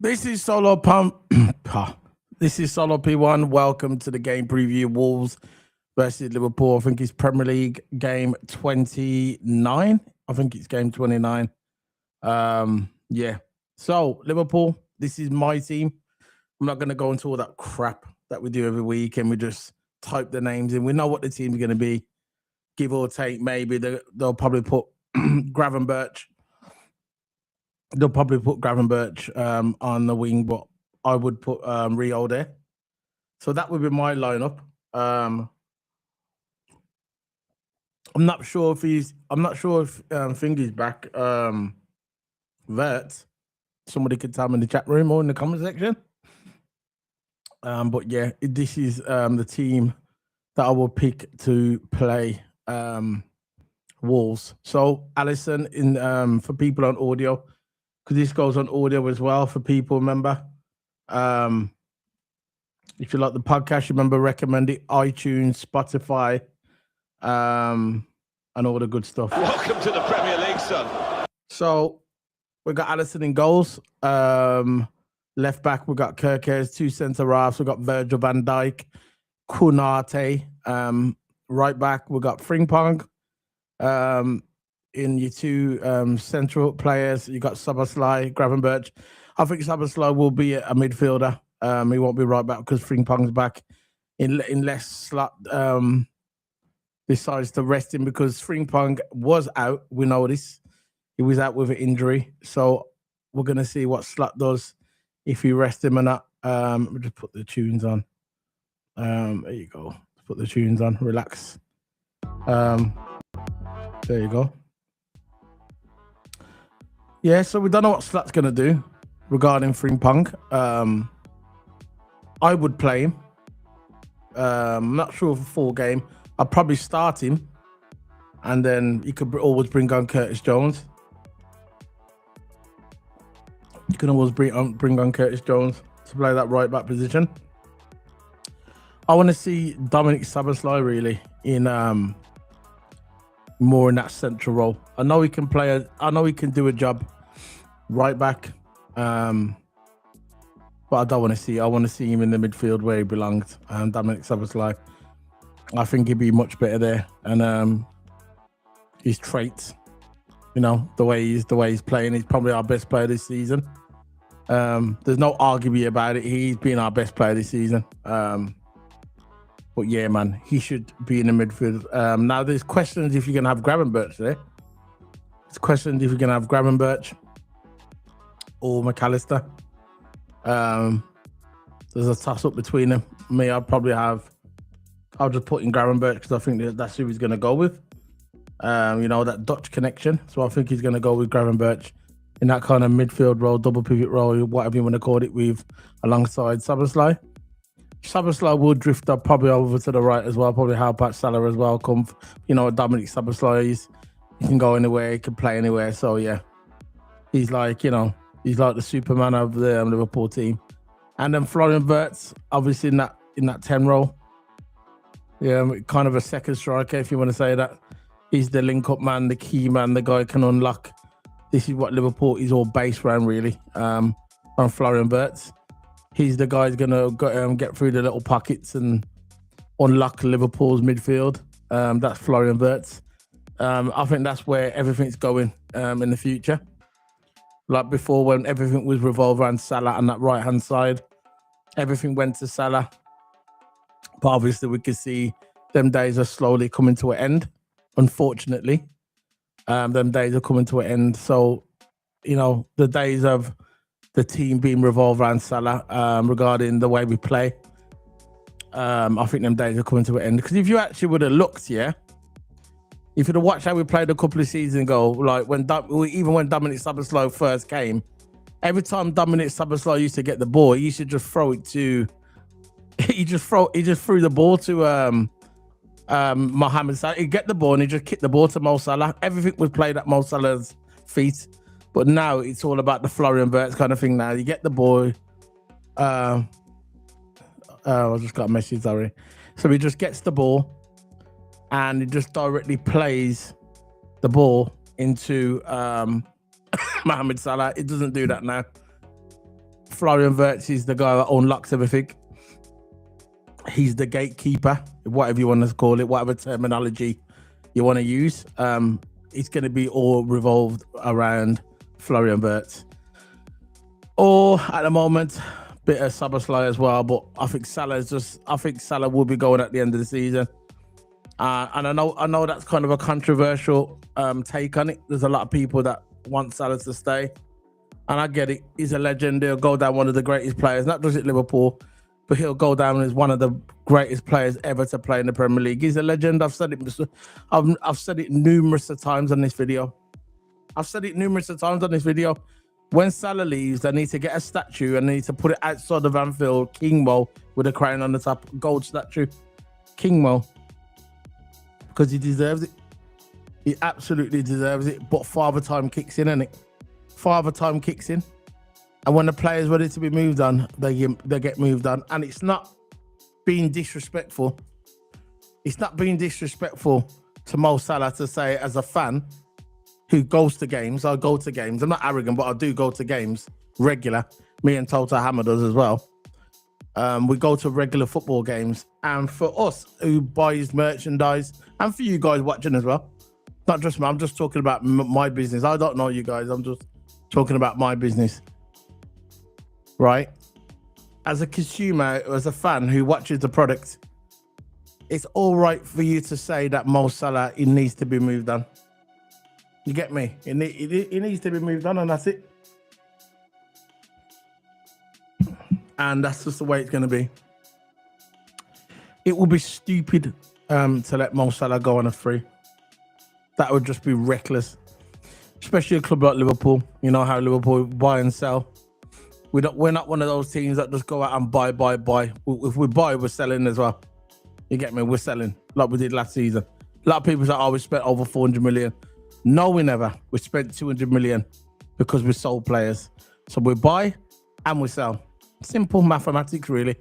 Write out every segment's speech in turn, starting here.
This is Solo Pump. This is Solo P1. Welcome to the game preview. Wolves versus Liverpool. I think it's Premier League game 29. I think it's game 29. Yeah. So Liverpool, this is my team. I'm not going to go into all that crap that we do every week and we just type the names in. We know what the team's going to be, give or take. Maybe they'll probably put Gravenberch. They'll probably put Gravenberch on the wing, but I would put Rio there. So that would be my lineup. I'm not sure if Fingy's back. Vert. Somebody could tell me in the chat room or in the comment section. But yeah, this is the team that I will pick to play Wolves. So Allison, in for people on audio, because this goes on audio as well for people. Remember, if you like the podcast, remember recommend it iTunes, Spotify, and all the good stuff. Welcome to the Premier League, son. So we got Allison in goals. Left back, we got Kirkes. Two centre halves, we got Virgil van Dijk, Kunate. Right back, we got Frimpong. In your two central players, you got Szoboszlai, Gravenberch. I think Szoboszlai will be a midfielder. He won't be right back because Frimpong's back. Unless Slot decides to rest him, because Frimpong was out. We know this. He was out with an injury. So we're going to see what Slot does, if you rest him or not. Let me just put the tunes on. There you go. Put the tunes on. Relax. There you go. Yeah, so we don't know what Slot's going to do regarding Frimpong. I would play him. I'm not sure for full game. I'd probably start him. And then you could always bring on Curtis Jones. You can always bring on Curtis Jones to play that right back position. I want to see Dominic Szoboszlai really in more in that central role. I know he can play. I know he can do a job right back, but I don't want to see. I want to see him in the midfield where he belonged. Dominic Szoboszlai, I think he'd be much better there, and his traits, you know, the way he's playing, he's probably our best player this season. There's no argument about it. He's been our best player this season. But yeah, man, he should be in the midfield. Now, there's questions if you're going to have Gravenberch there. There's questions if you're going to have Gravenberch or McAllister. There's a toss-up between them. Me, I'll just put in Gravenberch because I think that's who he's going to go with. You know, that Dutch connection. So I think he's going to go with Gravenberch in that kind of midfield role, double pivot role, whatever you want to call it, with alongside Szoboszlai. Szoboszlai will drift up probably over to the right as well, probably help out Salah as well. Dominic Szoboszlai, he can go anywhere, he can play anywhere. So yeah, he's like the Superman of the Liverpool team. And then Florian Wirtz, obviously in that 10 role. Yeah, kind of a second striker, if you want to say that. He's the link-up man, the key man, the guy can unlock. This is what Liverpool is all based around, really, on Florian Wirtz. He's the guy who's going to get through the little pockets and unlock Liverpool's midfield. That's Florian Wirtz. I think that's where everything's going in the future. Like before, when everything was revolved around Salah on that right-hand side, everything went to Salah. But obviously, we can see them days are slowly coming to an end, unfortunately. Them days are coming to an end. So, you know, the days of the team being revolved around Salah regarding the way we play, I think them days are coming to an end. Because if you actually would have looked, yeah, if you'd have watched how we played a couple of seasons ago, like even when Dominic Szoboszlai first came, every time Dominic Szoboszlai used to get the ball, he used to just throw it to, he just threw the ball to Mohamed Salah. He'd get the ball and he'd just kick the ball to Mo Salah. Everything was played at Mo Salah's feet. But now it's all about the Florian Wirtz kind of thing now. You get the ball. I just got a message, sorry. So he just gets the ball and he just directly plays the ball into Mohamed Salah. It doesn't do that now. Florian Wirtz is the guy that unlocks everything. He's the gatekeeper, whatever you want to call it, whatever terminology you want to use. It's going to be all revolved around Florian Wirtz. Or at the moment, bit of Szoboszlai as well. But I think Salah will be going at the end of the season. And I know that's kind of a controversial take on it. There's a lot of people that want Salah to stay. And I get it. He's a legend. He'll go down one of the greatest players, not just at Liverpool, but he'll go down as one of the greatest players ever to play in the Premier League. He's a legend. I've said it numerous of times on this video. When Salah leaves, they need to get a statue and they need to put it outside of Anfield, King Mo, with a crown on the top, gold statue. King Mo. Because he deserves it. He absolutely deserves it. But Father Time kicks in, innit? Father Time kicks in. And when the player's ready to be moved on, they get moved on. And it's not being disrespectful. It's not being disrespectful to Mo Salah to say, as a fan who goes to games, I go to games. I'm not arrogant, but I do go to games regular. Me and Toto Hammer does as well. We go to regular football games. And for us who buys merchandise, and for you guys watching as well, not just me, I'm just talking about my business. I don't know you guys. I'm just talking about my business. Right? As a consumer, as a fan who watches the product, it's all right for you to say that Mo Salah, he needs to be moved on. You get me? He needs to be moved on, and that's it. And that's just the way it's going to be. It will be stupid to let Mo Salah go on a free. That would just be reckless. Especially a club like Liverpool. You know how Liverpool buy and sell. We're not one of those teams that just go out and buy. If we buy, we're selling as well. You get me? We're selling like we did last season. A lot of people say, oh, we spent over 400 million. No, we never. We spent 200 million because we sold players. So we buy and we sell. Simple mathematics, really.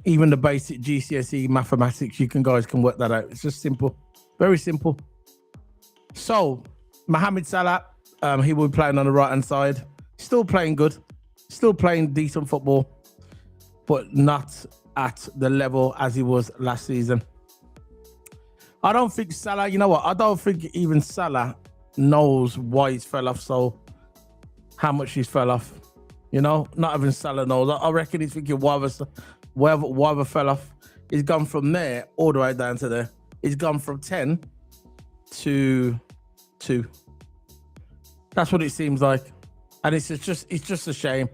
Even the basic GCSE mathematics, you guys can work that out. It's just simple. Very simple. So, Mohamed Salah, he will be playing on the right-hand side. Still playing good. Still playing decent football, but not at the level as he was last season. I don't think Salah, you know what? I don't think even Salah knows why he's fell off, so how much he's fell off. You know, not even Salah knows. I reckon he's thinking why the fell off. He's gone from there all the way down to there. He's gone from 10 to 2. That's what it seems like. And it's just a shame.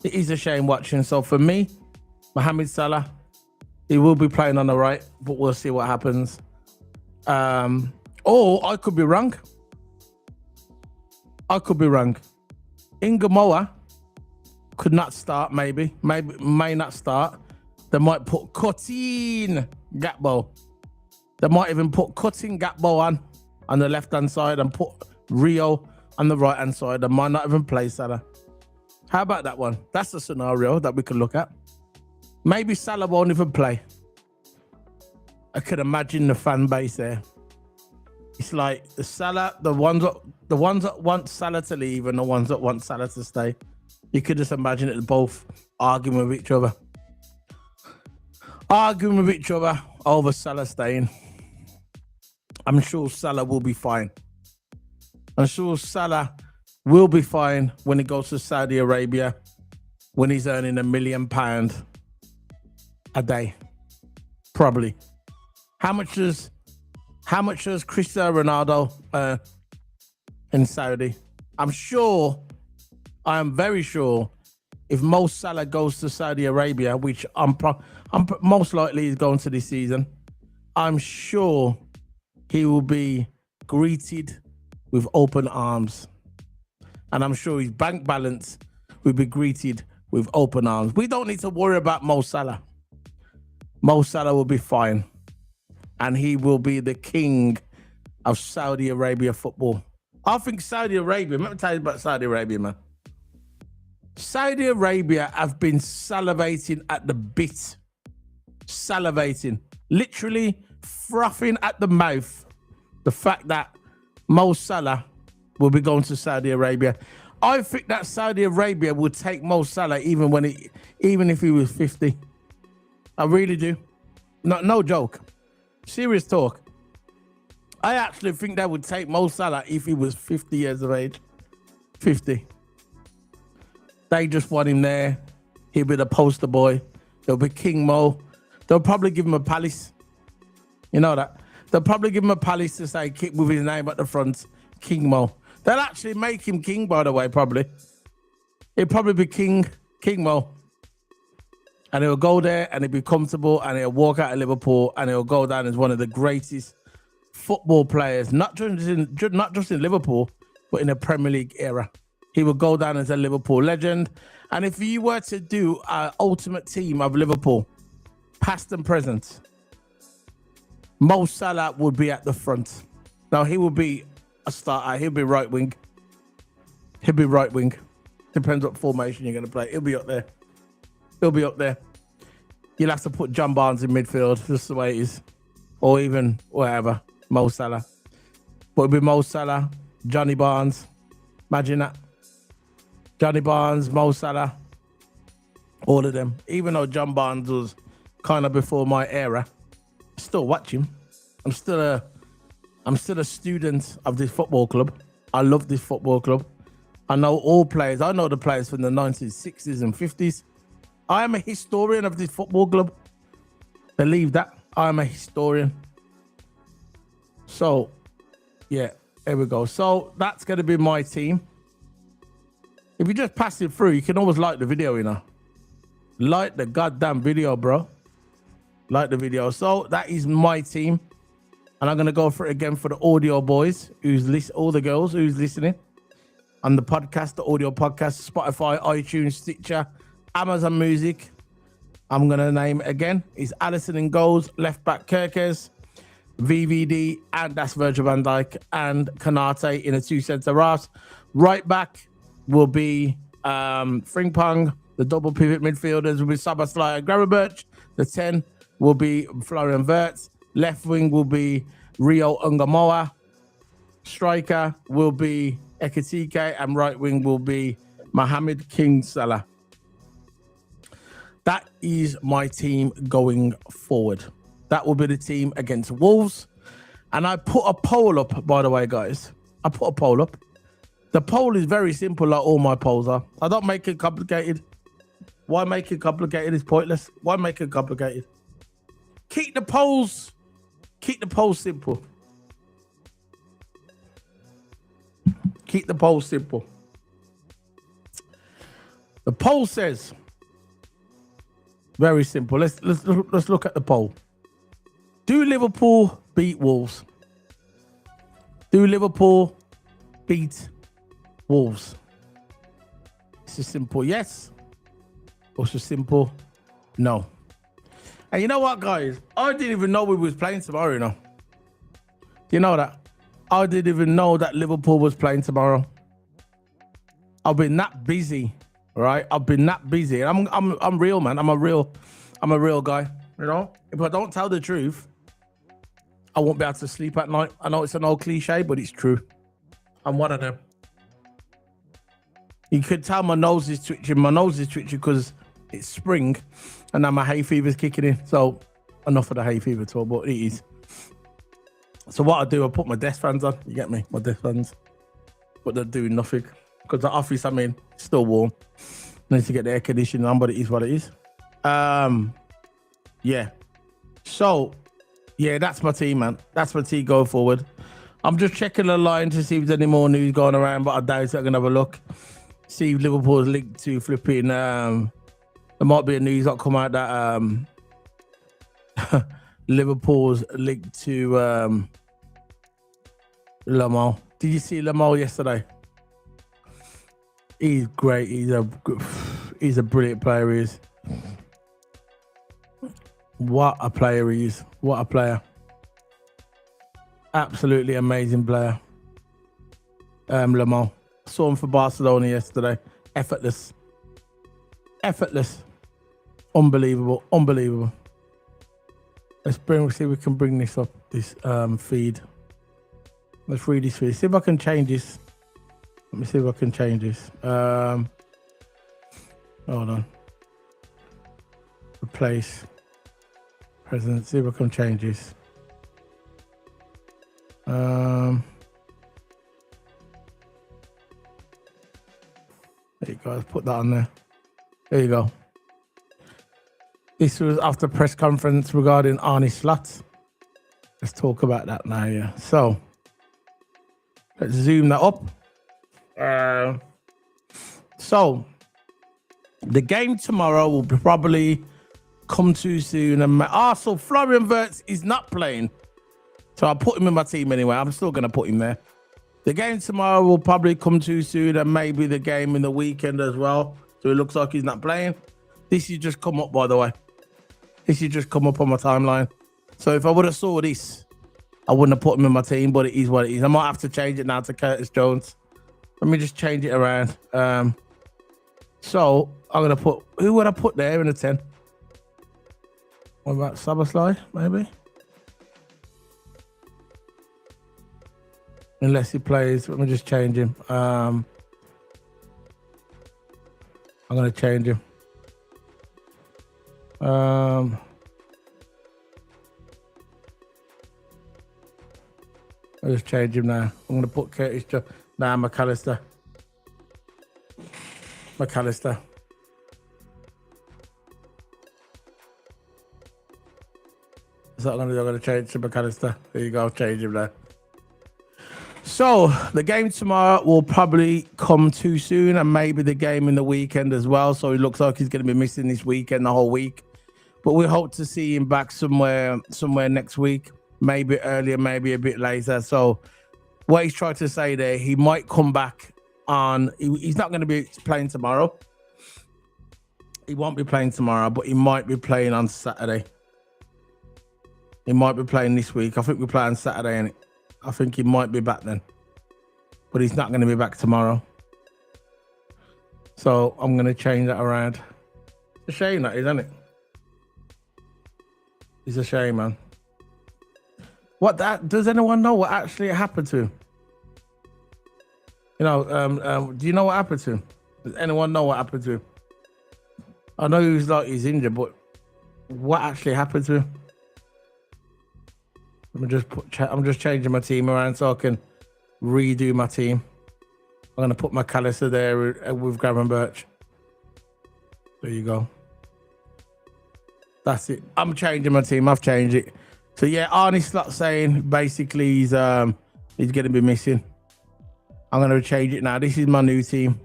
It is a shame watching. So for me, Mohamed Salah, he will be playing on the right, but we'll see what happens. Or I could be wrong. Ingamoa could not start, may not start. They might put Coutinho Gakpo. They might even put Coutinho Gakpo on the left-hand side and put Rio on the right-hand side. They might not even play Salah. How about that one? That's a scenario that we could look at. Maybe Salah won't even play. I could imagine the fan base there. It's like the ones that want Salah to leave and the ones that want Salah to stay. You could just imagine it both arguing with each other. Over Salah staying. I'm sure Salah will be fine. I'm sure Salah will be fine when he goes to Saudi Arabia, when he's earning £1 million a day. Probably. How much does Cristiano Ronaldo earn in Saudi? I am very sure if Mo Salah goes to Saudi Arabia, which I'm most likely is going to this season, I'm sure he will be greeted with open arms. And I'm sure his bank balance will be greeted with open arms. We don't need to worry about Mo Salah. Mo Salah will be fine. And he will be the king of Saudi Arabia football. I think Saudi Arabia, let me tell you about Saudi Arabia, man. Saudi Arabia have been salivating at the bit. Salivating. Literally frothing at the mouth. The fact that Mo Salah will be going to Saudi Arabia. I think that Saudi Arabia would take Mo Salah even if he was 50. I really do. No joke. Serious talk. I actually think they would take Mo Salah if he was 50 years of age. 50. They just want him there. He'll be the poster boy. He'll be King Mo. They'll probably give him a palace. You know that? They'll probably give him a palace to say, keep with his name at the front, King Mo. They'll actually make him king, by the way, probably. He'll probably be King Mo. And he'll go there and he'll be comfortable and he'll walk out of Liverpool and he'll go down as one of the greatest football players, not just in Liverpool, but in the Premier League era. He will go down as a Liverpool legend. And if you were to do an ultimate team of Liverpool, past and present, Mo Salah would be at the front. Now, he will be a starter. He'll be right wing. He'll be right wing. Depends what formation you're going to play. He'll be up there. He'll be up there. You'll have to put John Barnes in midfield, just the way it is. Or even whatever, Mo Salah. But it'll be Mo Salah, Johnny Barnes. Imagine that. Johnny Barnes, Mo Salah. All of them. Even though John Barnes was kind of before my era, still watch him. I'm still a student of this football club. I love this football club. I know all players. I know the players from the 1960s and 50s. I am a historian of this football club. Believe that. I am a historian. So, yeah, here we go. So that's going to be my team. If you just pass it through, you can always like the video, you know. Like the goddamn video, bro. Like the video. So that is my team. And I'm going to go for it again for the audio boys, all the girls who's listening on the podcast, the audio podcast, Spotify, iTunes, Stitcher, Amazon Music. I'm going to name it again. It's Allison in goals, left back Kirkes, VVD, and that's Virgil van Dijk, and Kanate in a two-centre halves. Right back will be Frimpong. The double pivot midfielders will be Szoboszlai and Gravenberch. The 10 will be Florian Wirtz. Left wing will be Rio Ungamoa. Striker will be Ekitike, and right wing will be Mohamed King Salah. That is my team going forward. That will be the team against Wolves. And I put a poll up, by the way, guys. I put a poll up. The poll is very simple, like all my polls are. I don't make it complicated. Why make it complicated? It's pointless. Why make it complicated? Keep the polls simple. Keep the polls simple. The poll says, very simple. Let's look at the poll. Do Liverpool beat Wolves? Do Liverpool beat Wolves? It's a simple yes. Or it's a simple no. And you know what, guys? I didn't even know we was playing tomorrow, you know. Do you know that? I didn't even know that Liverpool was playing tomorrow. I've been that busy, right? I've been that busy. And I'm real, man. I'm a real guy, you know? If I don't tell the truth, I won't be able to sleep at night. I know it's an old cliche, but it's true. I'm one of them. You could tell my nose is twitching. My nose is twitching because it's spring and now my hay fever's kicking in. So enough of the hay fever talk, but it is. So what I do, I put my desk fans on. You get me? My desk fans. But they're doing nothing. Because the office I'm in, it's still warm. I need to get the air conditioning on, but it is what it is. Yeah. So, yeah, that's my team, man. That's my team going forward. I'm just checking the line to see if there's any more news going around, but I doubt it. I'm going to have a look. See if Liverpool's linked to flipping. There might be a news that come out that Liverpool's linked to Lamar. Did you see Lamar yesterday? He's great. He's a brilliant player. He is. What a player he is. What a player. Absolutely amazing player. Lamar. Saw him for Barcelona yesterday. Effortless. Unbelievable. Let's see if we can bring this up, this feed. Let's read this feed. See if I can change this. Let me see if I can change this. Hold on. Replace. Present. See if I can change this. There you go. Let's put that on there. There you go. This was after press conference regarding Arne Slot. Let's talk about that now. Yeah. So let's zoom that up. So the game tomorrow will probably come too soon. And so Florian Wirtz is not playing. So I'll put him in my team anyway. I'm still going to put him there. The game tomorrow will probably come too soon, and maybe the game in the weekend as well. So it looks like he's not playing. This has just come up, by the way. This has just come up on my timeline. So if I would have saw this, I wouldn't have put him in my team, but it is what it is. I might have to change it now to Curtis Jones. Let me just change it around. So I'm going to put, who would I put there in the 10? What about Szoboszlai, maybe? Unless he plays, let me just change him. I'm going to change him. I'll just change him now. I'm going to put Curtis Jones. Nah, McAllister. Is that I'm going to change to McAllister? There you go, change him there. So the game tomorrow will probably come too soon, and maybe the game in the weekend as well. So it looks like he's going to be missing this weekend, the whole week. But we hope to see him back somewhere next week, maybe earlier, maybe a bit later. So what he's trying to say there, he might come back on. He's not going to be playing tomorrow. He won't be playing tomorrow, but he might be playing on Saturday. He might be playing this week. I think we play on Saturday, and I think he might be back then, but he's not going to be back tomorrow. So I'm going to change that around. It's a shame, that, isn't it? It's a shame, man. Does anyone know what actually happened to him? You know, do you know what happened to him? Does anyone know what happened to him? I know he's injured, but what actually happened to him? I'm just changing my team around so I can redo my team. I'm gonna put McAllister there with Gravenberch. There you go. That's it. I'm changing my team. I've changed it. So yeah, Arne Slot saying basically he's gonna be missing. I'm gonna change it now. This is my new team.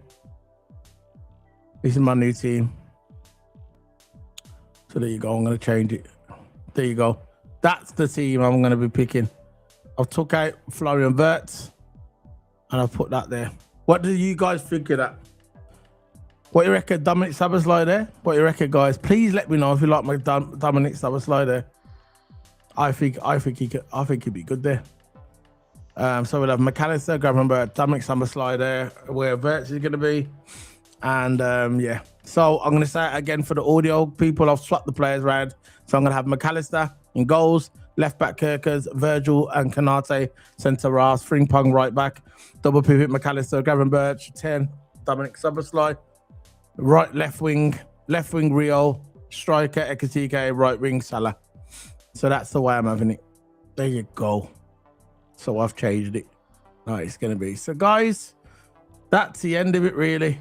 So there you go. I'm gonna change it. There you go. That's the team I'm going to be picking. I've took out Florian Wirtz and I've put that there. What do you guys think of that? What do you reckon, Dominic Szoboszlai there? What do you reckon, guys? Please let me know if you like my Dominic Szoboszlai there. I think he'd be good there. So we'll have McAllister, Gravenberch, Dominic Szoboszlai there, where Wirtz is going to be. And yeah. So I'm going to say it again for the audio people. I've swapped the players around. So I'm going to have McAllister in goals, left back Kirkers, Virgil and Kanate, centre Ras, Frimpong right back, double pivot McAllister, Gravenberch, 10, Dominic Szoboszlai, left wing Rio, striker Ekitike, right wing Salah. So that's the way I'm having it. There you go. So I've changed it. No, it's going to be. So guys, that's the end of it really.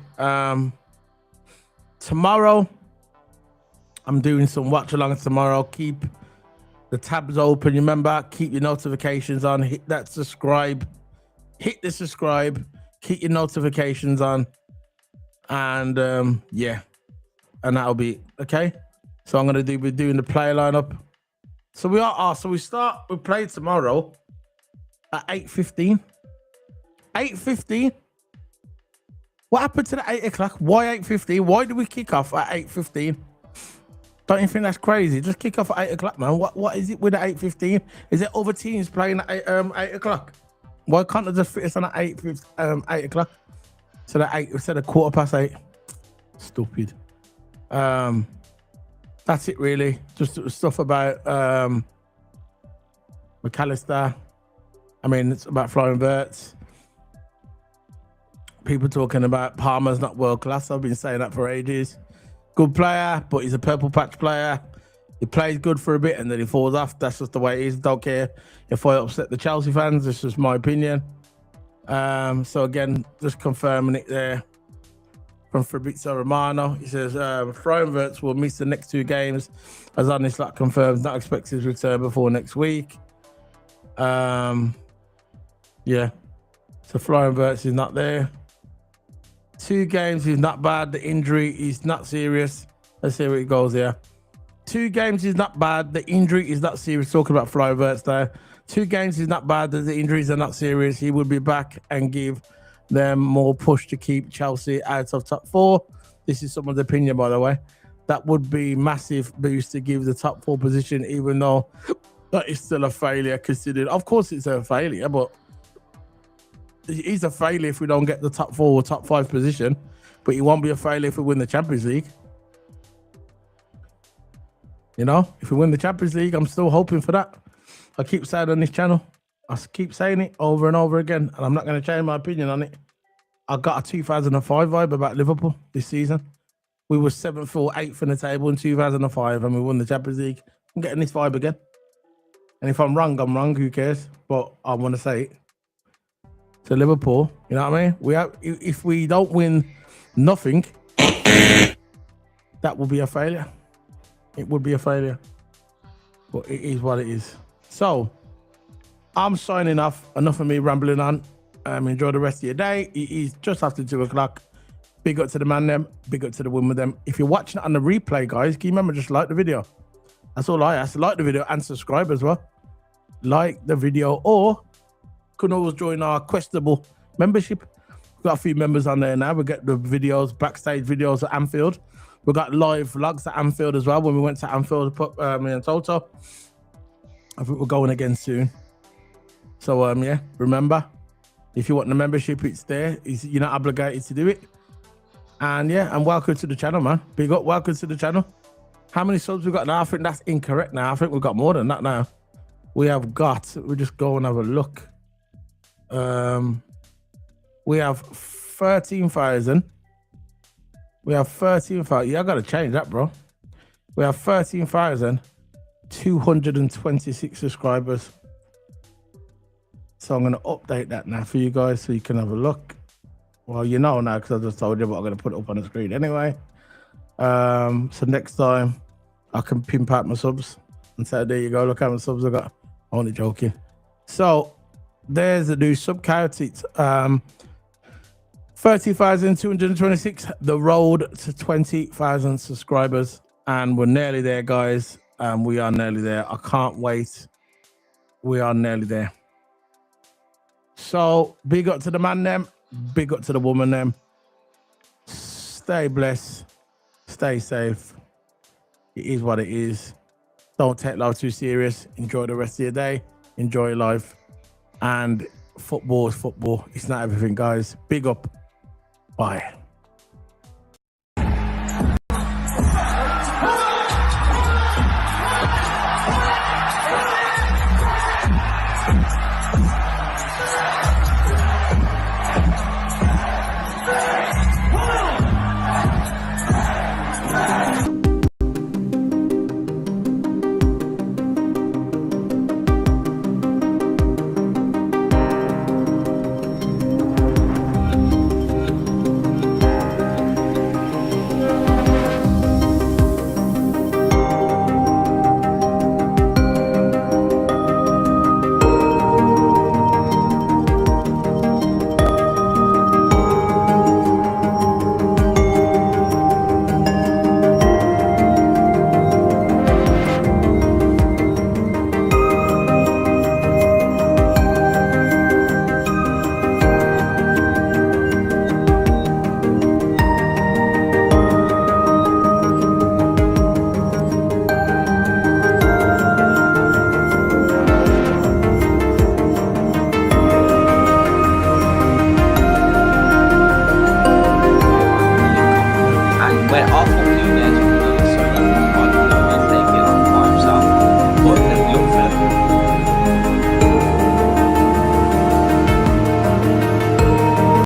Tomorrow, I'm doing some watch alongs tomorrow. Keep the tabs open. Remember, keep your notifications on. Hit that subscribe. Hit the subscribe. Keep your notifications on. And yeah, and that'll be okay. So I'm gonna be doing the player lineup. So we play tomorrow at 8:15. 8:15. What happened to the 8 o'clock? Why 8:15? Why do we kick off at 8:15? Don't you think that's crazy? Just kick off at 8 o'clock, man. What is it with the 8:15? Is it other teams playing at 8 o'clock? Why can't they just fit us on at 8 o'clock? So that 8 instead of 8:15. Stupid. That's it really. Just stuff about McAllister. I mean, it's about Florian Wirtz. People talking about Palmer's not world class. I've been saying that for ages. Good player, but he's a purple patch player. He plays good for a bit and then he falls off. That's just the way it is. Don't care if I upset the Chelsea fans. This is my opinion. So again, just confirming it there from Fabrizio Romano. He says Freudenwirtz will miss the next 2 games, as Anislak confirms not expects his return before next week. Yeah, so Freudenwirtz is not there. 2 games is not bad. The injury is not serious. Let's see where it goes here. 2 games is not bad. The injury is not serious. Talking about Freudenwirtz there. 2 games is not bad. The injuries are not serious. He will be back and give them more push to keep Chelsea out of top 4. This is someone's opinion, by the way. That would be massive boost to give the top 4 position, even though that is still a failure considered. Of course, it's a failure, but he's a failure if we don't get the top 4 or top 5 position. But he won't be a failure if we win the Champions League. You know, if we win the Champions League, I'm still hoping for that. I keep saying on this channel, I keep saying it over and over again, and I'm not going to change my opinion on it. I got a 2005 vibe about Liverpool this season. We were 7th or 8th in the table in 2005, and we won the Champions League. I'm getting this vibe again. And if I'm wrong, I'm wrong. Who cares? But I want to say it. To Liverpool, you know what I mean? If we don't win nothing, that will be a failure. It would be a failure. But it is what it is. So, I'm signing off. Enough of me rambling on. Enjoy the rest of your day. It is just after 2 o'clock. Big up to the man them. Big up to the woman them. If you're watching it on the replay, guys, can you remember just like the video? That's all I ask. Like the video and subscribe as well. Like the video, or can always join our questionable membership. We've got a few members on there now. We get the videos, backstage videos at Anfield. We got live vlogs at Anfield as well. When we went to Anfield, me and Toto. I think we're going again soon. So yeah, remember, if you want the membership, it's there. You're not obligated to do it. And yeah, and welcome to the channel, man. Big up, welcome to the channel. How many subs we got now? I think that's incorrect now. I think we've got more than that now. We have got, we'll just go and have a look. We have 13,000. We have 13,000. Yeah, I got to change that, bro. We have 13,226 subscribers. So I'm going to update that now for you guys so you can have a look. Well, you know now because I just told you, but I'm going to put it up on the screen anyway. So next time I can pimp out my subs and say, there you go, look how many subs I got. I'm only joking. So there's the new sub count. It's 30,226, the road to 20,000 subscribers. And we're nearly there, guys. We are nearly there. I can't wait. We are nearly there. So big up to the man them. Big up to the woman them. Stay blessed. Stay safe. It is what it is. Don't take life too serious. Enjoy the rest of your day. Enjoy life. And football is football. It's not everything, guys. Big up. Bye.